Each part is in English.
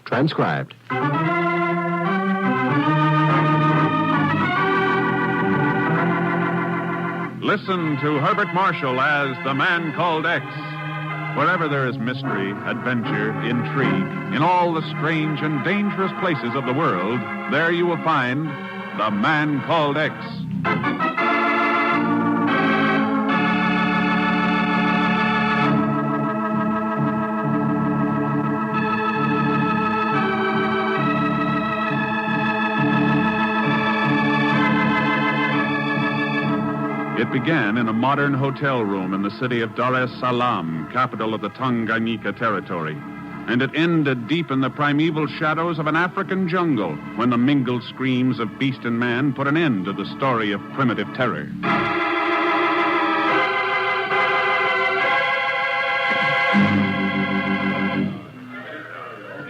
Transcribed. Listen to Herbert Marshall as The Man Called X. Wherever there is mystery, adventure, intrigue, in all the strange and dangerous places of the world, there you will find The Man Called X. It began in a modern hotel room in the city of Dar es Salaam, capital of the Tanganyika territory. And it ended deep in the primeval shadows of an African jungle when the mingled screams of beast and man put an end to the story of primitive terror.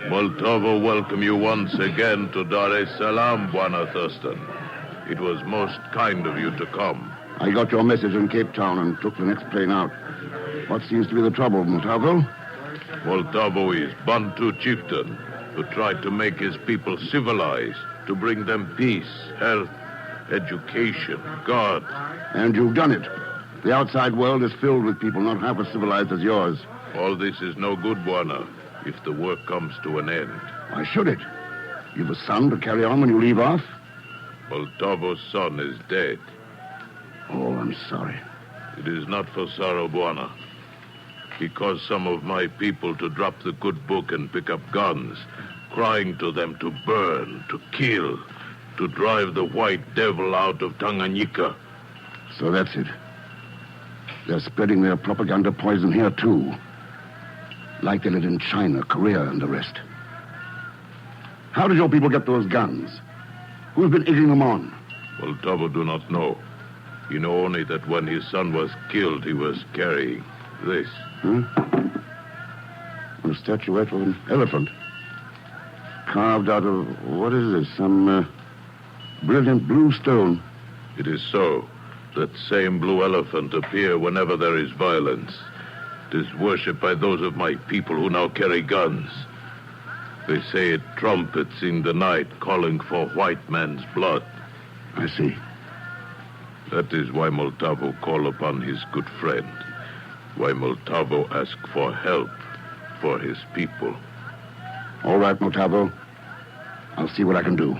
Multavo welcome you once again to Dar es Salaam, Bwana Thurston. It was most kind of you to come. I got your message in Cape Town and took the next plane out. What seems to be the trouble, Multavo? Multavo is Bantu chieftain who tried to make his people civilized, to bring them peace, health, education, God. And you've done it. The outside world is filled with people not half as civilized as yours. All this is no good, Bwana, if the work comes to an end. Why should it? You've a son to carry on when you leave off? Multavo's son is dead. Oh, I'm sorry. It is not for sorrow, Bwana. He caused some of my people to drop the good book and pick up guns, crying to them to burn, to kill, to drive the white devil out of Tanganyika. So that's it. They're spreading their propaganda poison here, too. Like they did in China, Korea, and the rest. How did your people get those guns? Who's been egging them on? Multavo do not know. You know only that when his son was killed, he was carrying this. Huh? A statuette of an elephant. Carved out of, what is this, some brilliant blue stone? It is so. That same blue elephant appear whenever there is violence. It is worshipped by those of my people who now carry guns. They say it trumpets in the night, calling for white man's blood. I see. That is why Multavo call upon his good friend. Why Multavo ask for help for his people. All right, Multavo. I'll see what I can do.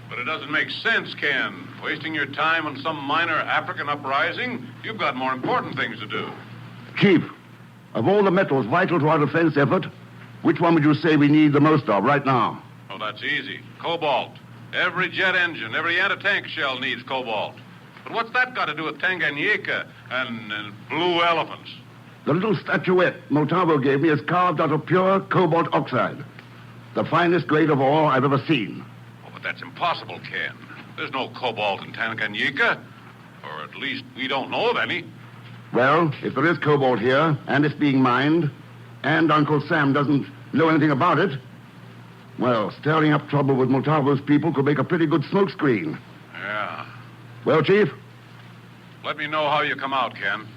But it doesn't make sense, Ken. Wasting your time on some minor African uprising? You've got more important things to do. Chief, of all the metals vital to our defense effort, which one would you say we need the most of right now? Oh, that's easy. Cobalt. Every jet engine, every anti-tank shell needs cobalt. But what's that got to do with Tanganyika and blue elephants? The little statuette Multavo gave me is carved out of pure cobalt oxide. The finest grade of ore I've ever seen. Oh, but that's impossible, Ken. There's no cobalt in Tanganyika. Or at least we don't know of any. Well, if there is cobalt here, and it's being mined, and Uncle Sam doesn't know anything about it, well, stirring up trouble with Multavo's people could make a pretty good smokescreen. Yeah. Well, Chief? Let me know how you come out, Ken.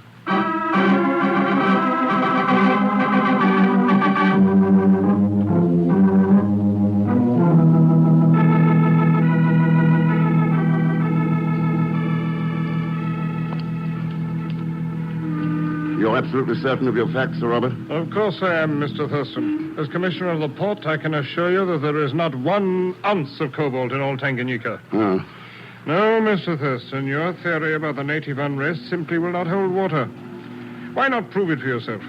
You're absolutely certain of your facts, Sir Robert? Of course I am, Mr. Thurston. As Commissioner of the Port, I can assure you that there is not 1 ounce of cobalt in all Tanganyika. Oh. No, Mr. Thurston, your theory about the native unrest simply will not hold water. Why not prove it for yourself?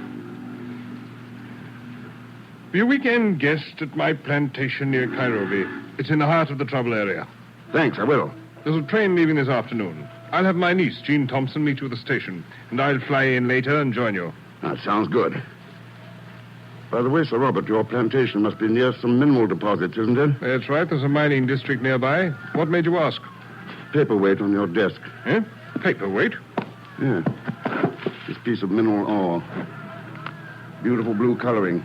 Be a weekend guest at my plantation near Nairobi. It's in the heart of the trouble area. Thanks, I will. There's a train leaving this afternoon. I'll have my niece, Jean Thompson, meet you at the station, and I'll fly in later and join you. That sounds good. By the way, Sir Robert, your plantation must be near some mineral deposits, isn't it? That's right. There's a mining district nearby. What made you ask? Paperweight on your desk. Eh? Paperweight? Yeah. This piece of mineral ore. Beautiful blue coloring.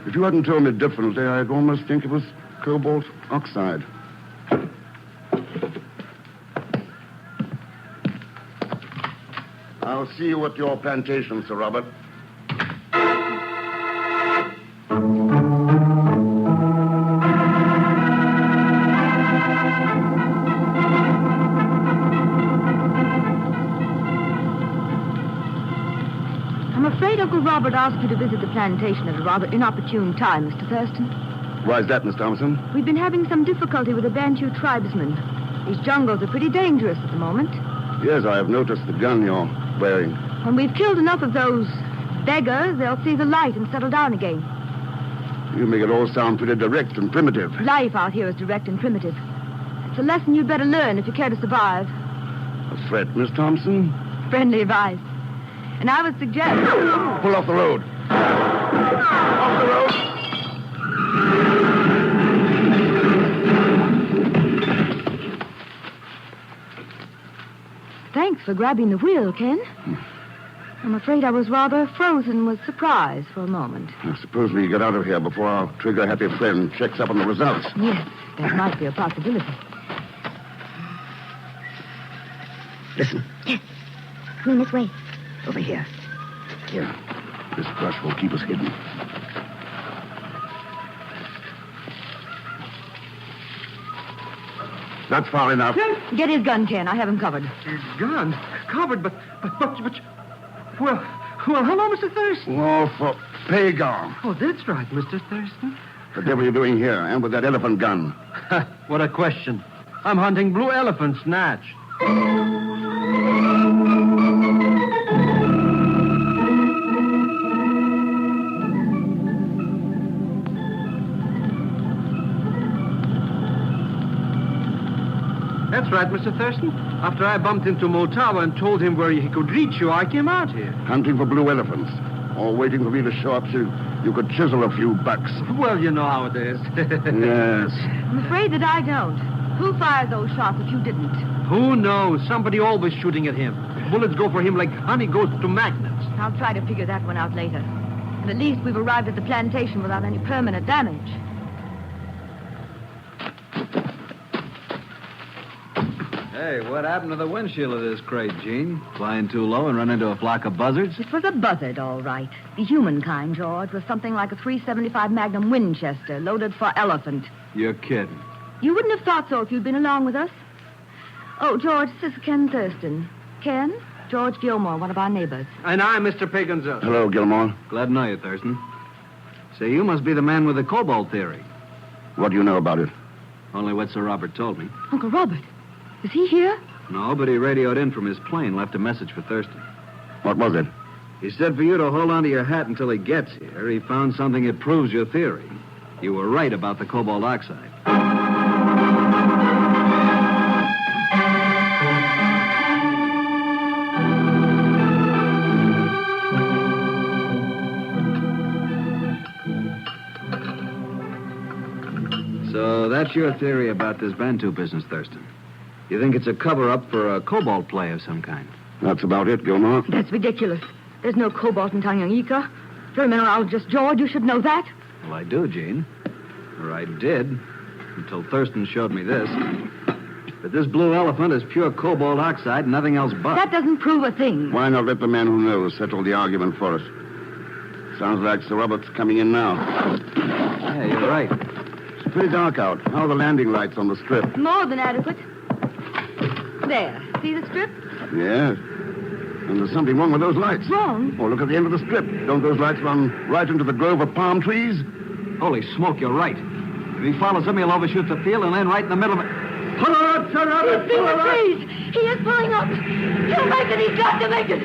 If you hadn't told me differently, I'd almost think it was cobalt oxide. I'll see you at your plantation, Sir Robert. I'm afraid Uncle Robert asked you to visit the plantation at a rather inopportune time, Mr. Thurston. Why is that, Miss Thompson? We've been having some difficulty with the Bantu tribesmen. These jungles are pretty dangerous at the moment. Yes, I have noticed the gun you're wearing. When we've killed enough of those beggars, they'll see the light and settle down again. You make it all sound pretty direct and primitive. Life out here is direct and primitive. It's a lesson you'd better learn if you care to survive. A threat, Miss Thompson? Friendly advice. And I would suggest... Pull off the road. Off the road. Thanks for grabbing the wheel, Ken. I'm afraid I was rather frozen with surprise for a moment. Suppose we get out of here before our trigger-happy friend checks up on the results. Yes, that might be a possibility. Listen. Yes. Coming this way. Over here. Here. This brush will keep us hidden. That's far enough. Get his gun, Ken. I have him covered. His gun? Covered, but... Well, hello, Mr. Thurston. Oh, for Pagan. Oh, that's right, Mr. Thurston. The devil are you doing here, and with that elephant gun? What a question. I'm hunting blue elephant snatch. That's right, Mr. Thurston. After I bumped into Motawa and told him where he could reach you, I came out here. Hunting for blue elephants. Or waiting for me to show up so you could chisel a few bucks. Well, you know how it is. Yes. I'm afraid that I don't. Who fired those shots if you didn't? Who knows? Somebody always shooting at him. Bullets go for him like honey goes to magnets. I'll try to figure that one out later. And at least we've arrived at the plantation without any permanent damage. Hey, what happened to the windshield of this crate, Gene? Flying too low and run into a flock of buzzards? It was a buzzard, all right. The human kind, George, with something like a .375 Magnum Winchester, loaded for elephant. You're kidding. You wouldn't have thought so if you'd been along with us. Oh, George, this is Ken Thurston. Ken? George Gilmore, one of our neighbors. And I'm Mr. Pagan's. Hello, Gilmore. Glad to know you, Thurston. Say, you must be the man with the cobalt theory. What do you know about it? Only what Sir Robert told me. Uncle Robert, is he here? No, but he radioed in from his plane, left a message for Thurston. What was it? He said for you to hold on to your hat until he gets here. He found something that proves your theory. You were right about the cobalt oxide. So that's your theory about this Bantu business, Thurston. You think it's a cover-up for a cobalt play of some kind? That's about it, Gilmore. That's ridiculous. There's no cobalt in Tanganyika. You're a mineralogist, George. You should know that. Well, I do, Gene. Or I did, until Thurston showed me this. But this blue elephant is pure cobalt oxide and nothing else but. That doesn't prove a thing. Why not let the man who knows settle the argument for us? Sounds like Sir Robert's coming in now. Yeah, you're right. It's pretty dark out. How are the landing lights on the strip? More than adequate. There. See the strip? Yes. And there's something wrong with those lights. Wrong? Oh, look at the end of the strip. Don't those lights run right into the grove of palm trees? Holy smoke, you're right. If he follows him, he'll overshoot the field and land right in the middle of it. Pull her up, Sir Robert! He's in the trees. He is pulling up. He'll make it. He's got to make it.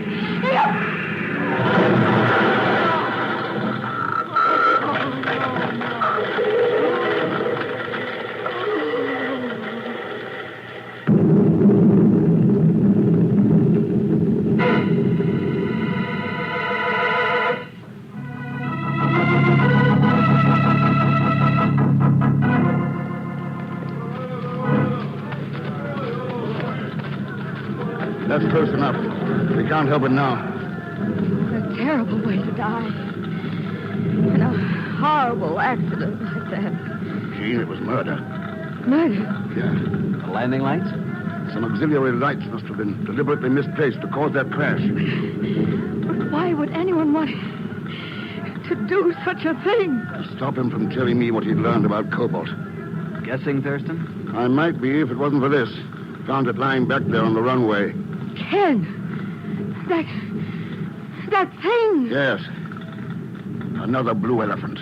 That's close enough. We can't help it now. What a terrible way to die. In a horrible accident like that. Gene, it was murder. Murder. Yeah. The landing lights? Some auxiliary lights must have been deliberately misplaced to cause that crash. But why would anyone want to do such a thing? To stop him from telling me what he'd learned about cobalt. Guessing, Thurston? I might be if it wasn't for this. Found it lying back there on the runway. Ken! That thing! Yes. Another blue elephant.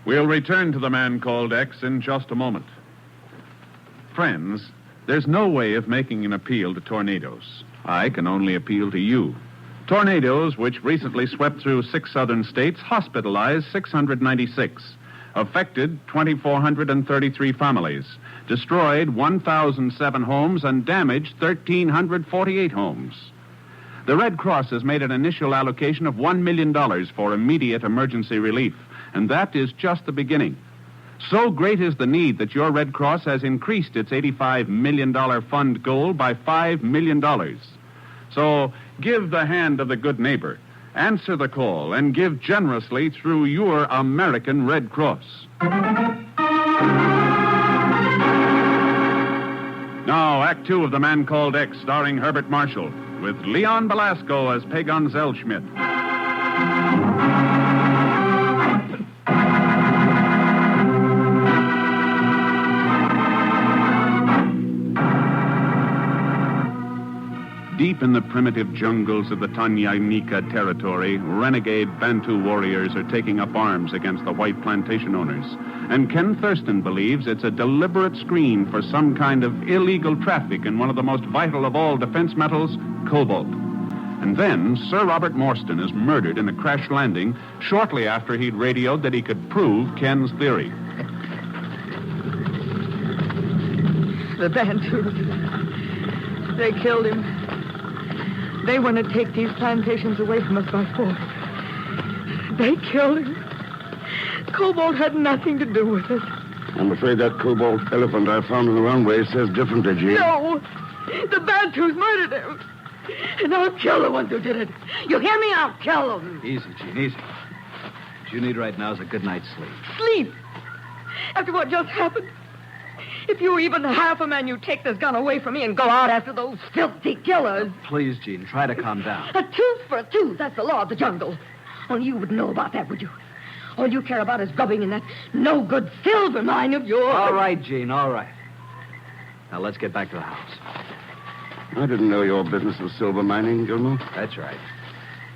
We'll return to the man called X in just a moment. Friends, there's no way of making an appeal to tornadoes. I can only appeal to you. Tornadoes, which recently swept through 6 southern states, hospitalized 696, affected 2,433 families, destroyed 1,007 homes, and damaged 1,348 homes. The Red Cross has made an initial allocation of $1 million for immediate emergency relief, and that is just the beginning. So great is the need that your Red Cross has increased its $85 million fund goal by $5 million. So give the hand of the good neighbor, answer the call, and give generously through your American Red Cross. Now, Act 2 of The Man Called X, starring Herbert Marshall, with Leon Belasco as Pagon Zellschmidt. Deep in the primitive jungles of the Tanganyika territory, renegade Bantu warriors are taking up arms against the white plantation owners. And Ken Thurston believes it's a deliberate screen for some kind of illegal traffic in one of the most vital of all defense metals, cobalt. And then Sir Robert Morstan is murdered in a crash landing shortly after he'd radioed that he could prove Ken's theory. The Bantus. They killed him. They want to take these plantations away from us by force. They killed him. Cobalt had nothing to do with it. I'm afraid that cobalt elephant I found on the runway says differently, Jean. No! The Bantus murdered him. And I'll kill the ones who did it. You hear me? I'll kill them. Easy, Jean, easy. What you need right now is a good night's sleep. Sleep? After what just happened? If you were even half a man, you'd take this gun away from me and go out after those filthy killers. Please, Jean, try to calm down. A tooth for a tooth. That's the law of the jungle. Only you wouldn't know about that, would you? All you care about is grubbing in that no-good silver mine of yours. All right, Jean, all right. Now, let's get back to the house. I didn't know your business was silver mining, Gilmore. That's right.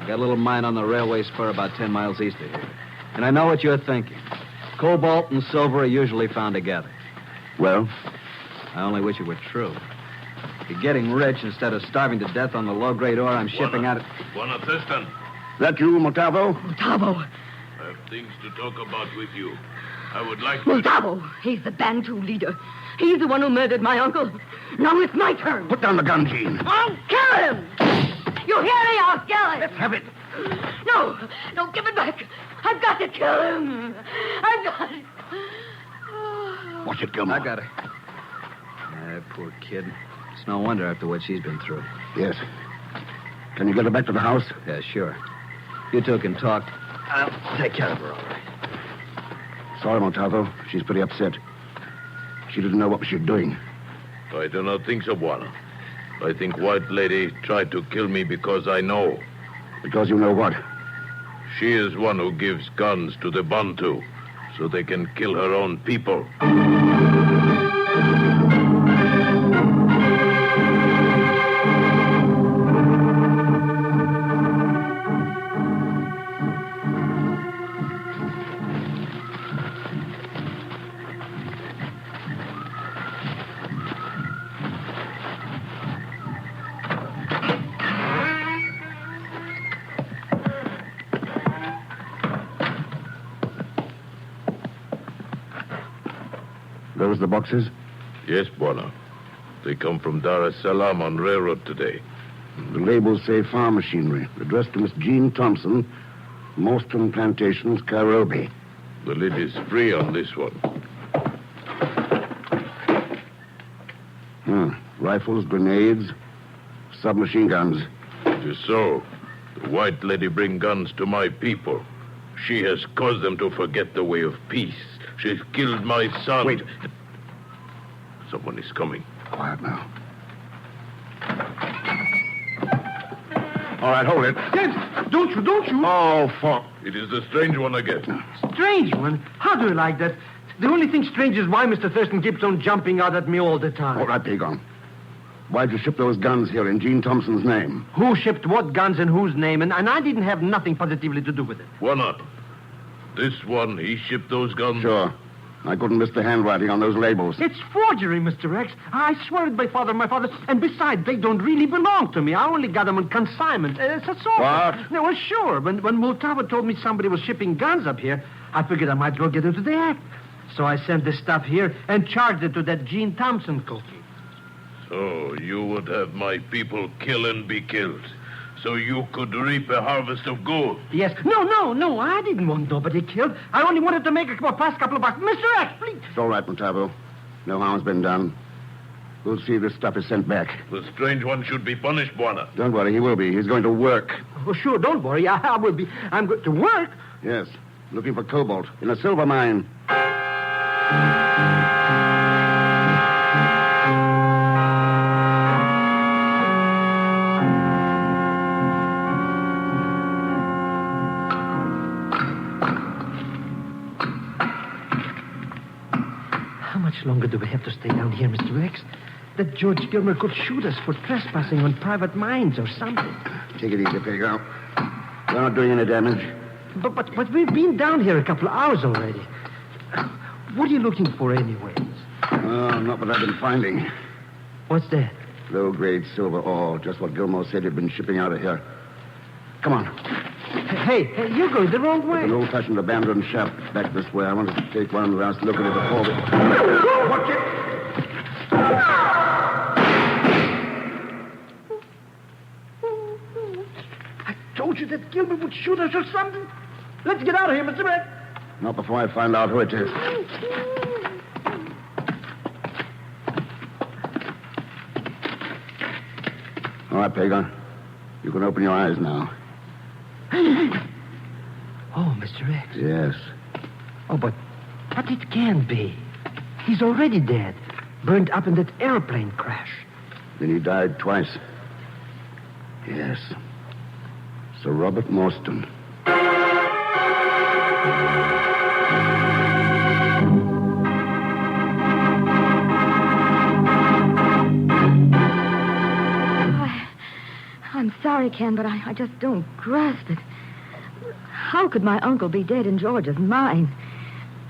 I got a little mine on the railway spur about 10 miles east of here. And I know what you're thinking. Cobalt and silver are usually found together. Well? I only wish it were true. Be getting rich instead of starving to death on the low-grade ore I'm shipping out. Buona Thurston. That you, Motavo? Motavo. I have things to talk about with you. I would like to... Motavo. He's the Bantu leader. He's the one who murdered my uncle. Now it's my turn. Put down the gun, Jean. I'll kill him. You hear me? I'll kill him. Let's have it. No, don't give it back. I've got to kill him. I've got it. Watch it, Gilmore. I got her. Poor kid. It's no wonder after what she's been through. Yes. Can you get her back to the house? Yeah, sure. You two can talk. I'll take care of her, all right. Sorry, Montalvo. She's pretty upset. She didn't know what she was doing. I do not think so, Buona. I think White Lady tried to kill me because I know. Because you know what? She is one who gives guns to the Bantu so they can kill her own people. Those the boxes? Yes, Buona. They come from Dar es Salaam on railroad today. The labels say farm machinery. Addressed to Miss Jean Thompson, Morstan Plantations, Kairobi. The lid is free on this one. Rifles, grenades, submachine guns. It is so. The white lady bring guns to my people. She has caused them to forget the way of peace. She's killed my son. Wait. Someone is coming. Quiet now. All right, hold it. Ken, don't you? Oh, fuck. It is the strange one again. Strange one? How do you like that? The only thing strange is why Mr. Thurston keeps on jumping out at me all the time. All right, Pagon. Why'd you ship those guns here in Gene Thompson's name? Who shipped what guns in whose name? And I didn't have nothing positively to do with it. Why not? This one, he shipped those guns. Sure. I couldn't miss the handwriting on those labels. It's forgery, Mr. X. I swear it by my father. And besides, they don't really belong to me. I only got them on consignment. That's all. What? No, well, sure. When Multava told me somebody was shipping guns up here, I figured I might as well get into the act. So I sent this stuff here and charged it to that Gene Thompson cookie. So you would have my people kill and be killed, so you could reap a harvest of gold. Yes. No. I didn't want nobody killed. I only wanted to make a past couple of bucks. Mr. X, please. It's all right, Montavo. No harm's been done. We'll see if this stuff is sent back. The strange one should be punished, Buana. Don't worry, he will be. He's going to work. Oh, sure, don't worry. I will be. I'm going to work. Yes, looking for cobalt in a silver mine. How much longer do we have to stay down here, Mr. X? That George Gilmer could shoot us for trespassing on private mines or something. Take it easy, Pago. We're not doing any damage. But we've been down here a couple of hours already. What are you looking for anyways? Oh, not what I've been finding. What's that? Low-grade silver ore, just what Gilmore said he'd been shipping out of here. Come on. Hey, you're going the wrong way. It's an old-fashioned abandoned shaft back this way. I wanted to take one last look at it before we... Watch it! I told you that Gilmer would shoot us or something. Let's get out of here, Mr. Red. Not before I find out who it is. All right, Pagon. You can open your eyes now. Oh, Mr. X. Yes. Oh, but it can't be. He's already dead. Burned up in that airplane crash. Then he died twice. Yes. Sir Robert Morstan. I'm sorry, Ken, but I just don't grasp it. How could my uncle be dead in George's mine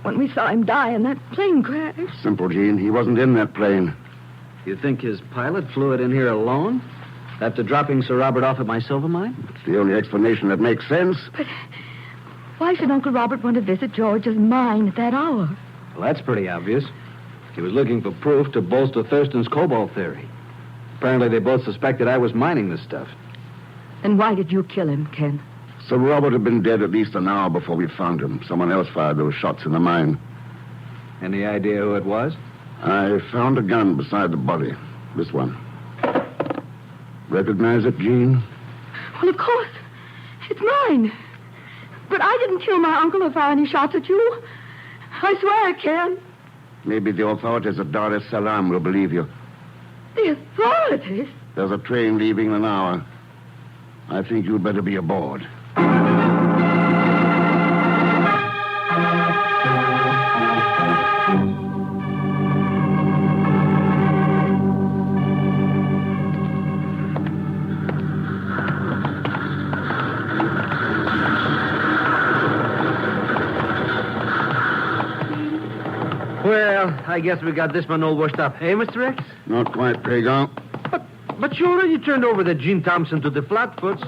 when we saw him die in that plane crash? Simple, Gene. He wasn't in that plane. You think his pilot flew it in here alone? After dropping Sir Robert off at my silver mine? It's the only explanation that makes sense. But why should Uncle Robert want to visit George's mine at that hour? Well, that's pretty obvious. He was looking for proof to bolster Thurston's cobalt theory. Apparently, they both suspected I was mining this stuff. Then why did you kill him, Ken? Sir Robert had been dead at least an hour before we found him. Someone else fired those shots in the mine. Any idea who it was? I found a gun beside the body. This one. Recognize it, Jean? Well, of course. It's mine. But I didn't kill my uncle or fire any shots at you. I swear, Ken. Maybe the authorities at Dar es Salaam will believe you. The authorities? There's a train leaving in an hour. I think you'd better be aboard. Well, I guess we got this one all washed up. Hey, Mr. X? Not quite, Pagon. But you already turned over the Gene Thompson to the Flatfoots.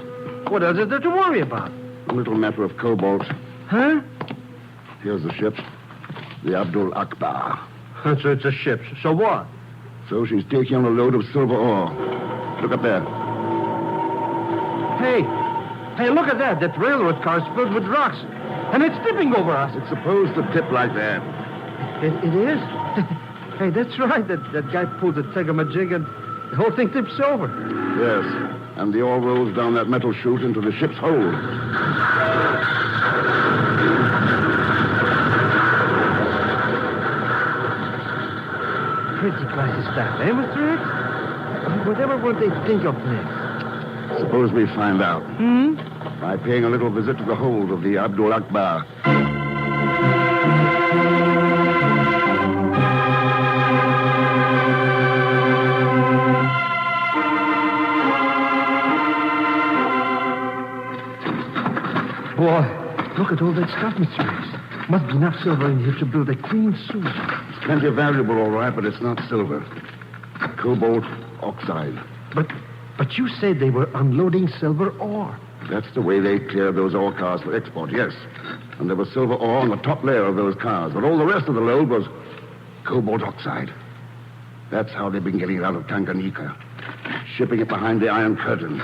What else is there to worry about? A little matter of cobalt. Huh? Here's the ship. The Abdul Akbar. So it's a ship. So what? So she's taking on a load of silver ore. Look up there. Hey, look at that. That railroad car is filled with rocks. And it's tipping over us. It's supposed to tip like that. It is? Hey, that's right. That guy pulled the thingamajig and the whole thing tips over. Yes. And the ore rolls down that metal chute into the ship's hold. Pretty classy stuff, eh, Mr. X? Whatever would they think of next? Suppose we find out. By paying a little visit to the hold of the Abdul Akbar. Boy, look at all that stuff, Mr. X. Must be enough silver in here to build a clean suit. It's plenty valuable, all right, but it's not silver. Cobalt oxide. But you said they were unloading silver ore. That's the way they cleared those ore cars for export, yes. And there was silver ore on the top layer of those cars, but all the rest of the load was cobalt oxide. That's how they've been getting it out of Tanganyika. Shipping it behind the Iron Curtain.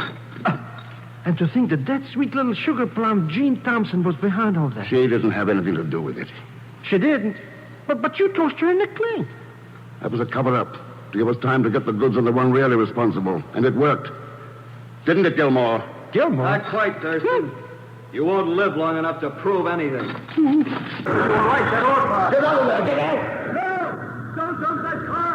And to think that sweet little sugar plum Jean Thompson was behind all that. She didn't have anything to do with it. She didn't? But you tossed her in the clink. That was a cover-up to give us time to get the goods on the one really responsible. And it worked. Didn't it, Gilmore? Gilmore? Not quite, Thurston. You won't live long enough to prove anything. Get out of there! Get out! No! Don't dump that car!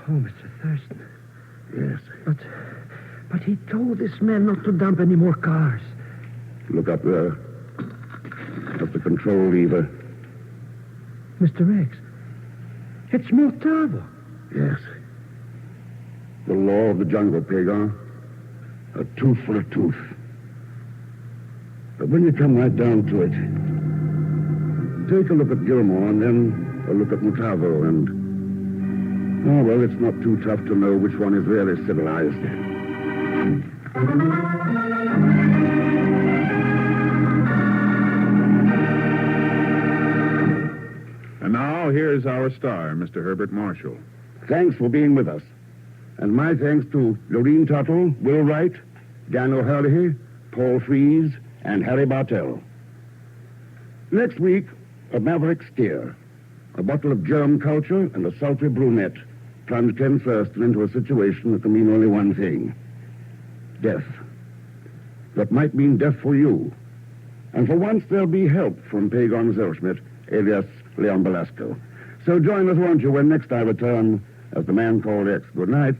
Oh, Mr. Thurston. Yes. But he told this man not to dump any more cars. Look up there. Up the control lever. Mr. X, it's Murtado. Yes. The law of the jungle, Pagan. A tooth for a tooth. But when you come right down to it, take a look at Gilmore and then a look at Mutavo and... Oh, well, it's not too tough to know which one is really civilized. And now, here's our star, Mr. Herbert Marshall. Thanks for being with us. And my thanks to Lorene Tuttle, Will Wright, Dan O'Herlihy, Paul Fries, and Harry Bartell. Next week, a maverick steer, a bottle of germ culture, and a sultry brunette plunged Ken Thurston into a situation that can mean only one thing. Death. That might mean death for you. And for once, there'll be help from Pagon Zellschmidt, alias Leon Belasco. So join us, won't you, when next I return as the man called X. Good night.